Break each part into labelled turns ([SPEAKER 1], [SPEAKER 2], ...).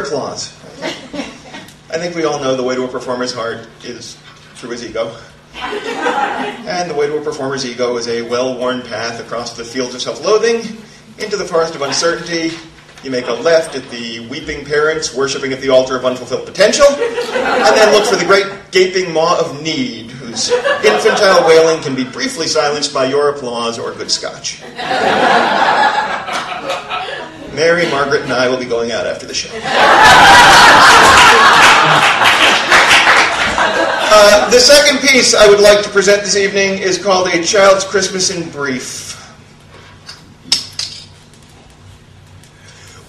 [SPEAKER 1] applause. I think we all know the way to a performer's heart is through his ego. And the way to a performer's ego is a well-worn path across the fields of self-loathing into the forest of uncertainty. You make a left at the weeping parents worshipping at the altar of unfulfilled potential, and then look for the great gaping maw of need, whose infantile wailing can be briefly silenced by your applause or good scotch. Mary, Margaret, and I will be going out after the show. The second piece I would like to present this evening is called A Child's Christmas in Brief.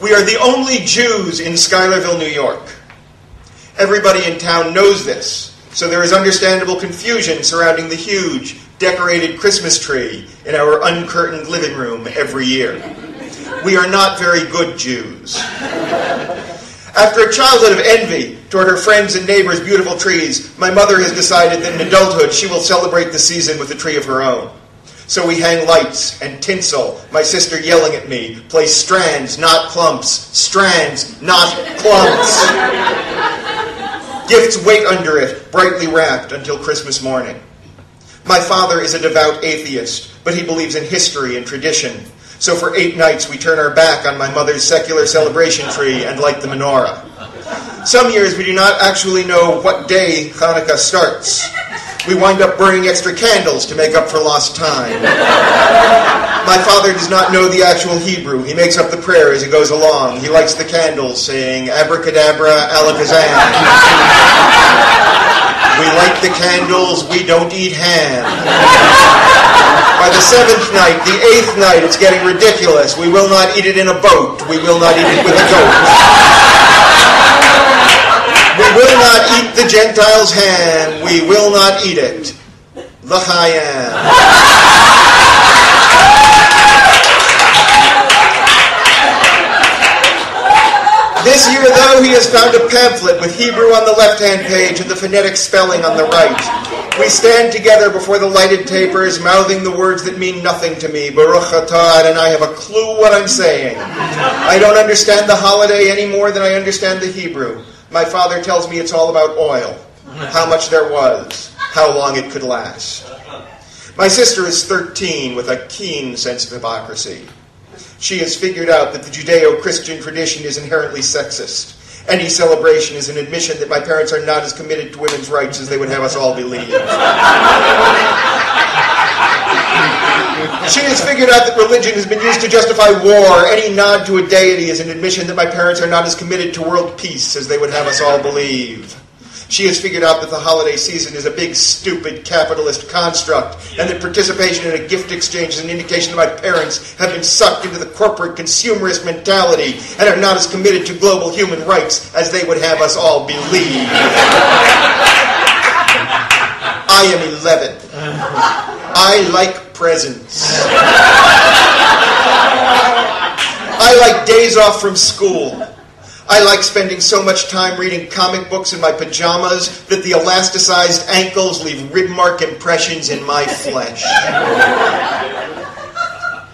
[SPEAKER 1] We are the only Jews in Schuylerville, New York. Everybody in town knows this, so there is understandable confusion surrounding the huge, decorated Christmas tree in our uncurtained living room every year. We are not very good Jews. After a childhood of envy toward her friends' and neighbors' beautiful trees, my mother has decided that in adulthood she will celebrate the season with a tree of her own. So we hang lights and tinsel, my sister yelling at me, place strands, not clumps, strands, not clumps. Gifts wait under it, brightly wrapped, until Christmas morning. My father is a devout atheist, but he believes in history and tradition. So for 8 nights we turn our back on my mother's secular celebration tree and light the menorah. Some years we do not actually know what day Hanukkah starts. We wind up burning extra candles to make up for lost time. My father does not know the actual Hebrew. He makes up the prayer as he goes along. He lights the candles saying, abracadabra, alakazam. We light the candles, we don't eat ham. By the 7th night, the 8th night, it's getting ridiculous. We will not eat it in a boat. We will not eat it with a goat. We will not eat the Gentiles' ham. We will not eat it. L'chaim. This year, though, he has found a pamphlet with Hebrew on the left-hand page and the phonetic spelling on the right. We stand together before the lighted tapers, mouthing the words that mean nothing to me. Baruch atah, and I have a clue what I'm saying. I don't understand the holiday any more than I understand the Hebrew. My father tells me it's all about oil, how much there was, how long it could last. My sister is 13 with a keen sense of hypocrisy. She has figured out that the Judeo-Christian tradition is inherently sexist. Any celebration is an admission that my parents are not as committed to women's rights as they would have us all believe. She has figured out that religion has been used to justify war. Any nod to a deity is an admission that my parents are not as committed to world peace as they would have us all believe. She has figured out that the holiday season is a big, stupid, capitalist construct, and that participation in a gift exchange is an indication that my parents have been sucked into the corporate consumerist mentality and are not as committed to global human rights as they would have us all believe. I am 11. I like presents. I like days off from school. I like spending so much time reading comic books in my pajamas that the elasticized ankles leave rib mark impressions in my flesh.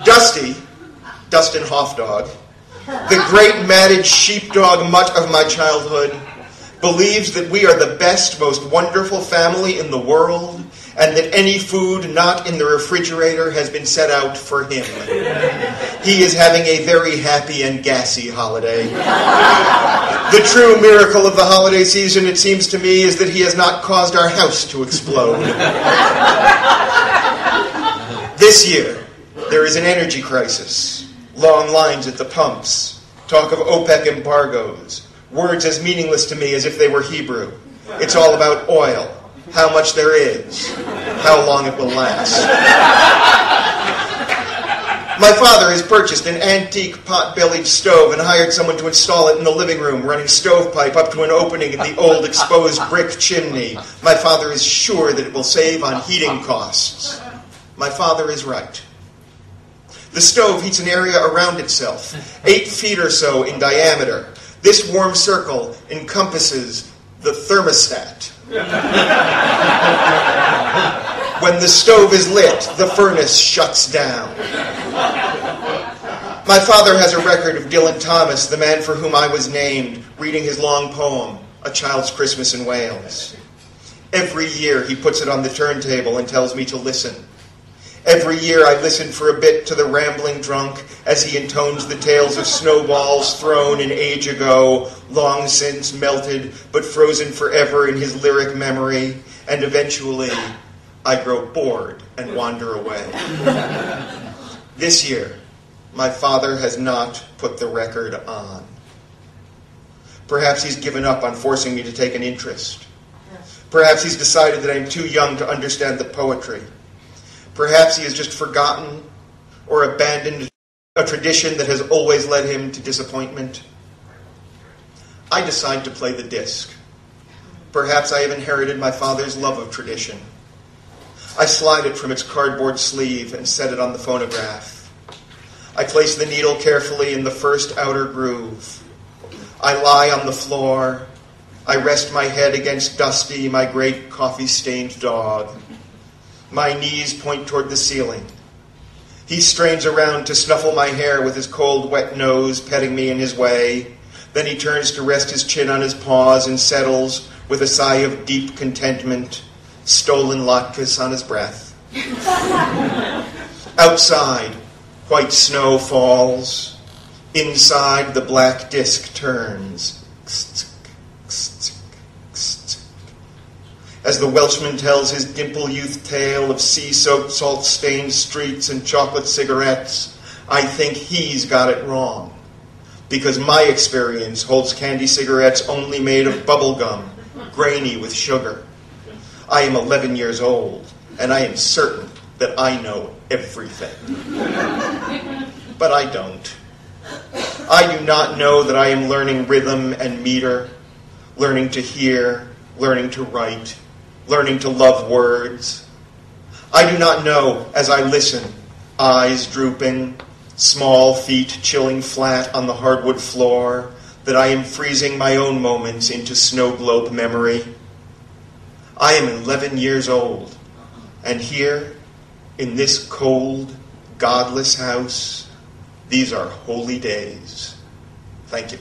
[SPEAKER 1] Dusty, Dustin Hoffdog, the great matted sheepdog mutt of my childhood, believes that we are the best, most wonderful family in the world, and that any food not in the refrigerator has been set out for him. He is having a very happy and gassy holiday. The true miracle of the holiday season, it seems to me, is that he has not caused our house to explode. This year, there is an energy crisis. Long lines at the pumps. Talk of OPEC embargoes. Words as meaningless to me as if they were Hebrew. It's all about oil. How much there is, how long it will last. My father has purchased an antique pot-bellied stove and hired someone to install it in the living room, running stovepipe up to an opening in the old exposed brick chimney. My father is sure that it will save on heating costs. My father is right. The stove heats an area around itself, 8 feet or so in diameter. This warm circle encompasses the thermostat. When the stove is lit, the furnace shuts down. My father has a record of Dylan Thomas, the man for whom I was named, reading his long poem, A Child's Christmas in Wales. Every year he puts it on the turntable and tells me to listen. Every year I listen for a bit to the rambling drunk as he intones the tales of snowballs thrown an age ago, long since melted but frozen forever in his lyric memory, and eventually I grow bored and wander away. This year, my father has not put the record on. Perhaps he's given up on forcing me to take an interest. Perhaps he's decided that I'm too young to understand the poetry. Perhaps he has just forgotten or abandoned a tradition that has always led him to disappointment. I decide to play the disc. Perhaps I have inherited my father's love of tradition. I slide it from its cardboard sleeve and set it on the phonograph. I place the needle carefully in the first outer groove. I lie on the floor. I rest my head against Dusty, my great coffee-stained dog. My knees point toward the ceiling. He strains around to snuffle my hair with his cold, wet nose, petting me in his way. Then he turns to rest his chin on his paws and settles with a sigh of deep contentment, stolen latkes on his breath. Outside, white snow falls. Inside, the black disc turns. As the Welshman tells his dimple youth tale of sea-soaked, salt-stained streets and chocolate cigarettes, I think he's got it wrong. Because my experience holds candy cigarettes only made of bubble gum, grainy with sugar. I am 11 years old, and I am certain that I know everything. But I don't. I do not know that I am learning rhythm and meter, learning to hear, learning to write, learning to love words. I do not know as I listen, eyes drooping, small feet chilling flat on the hardwood floor, that I am freezing my own moments into snow globe memory. I am 11 years old, and here, in this cold, godless house, these are holy days. Thank you.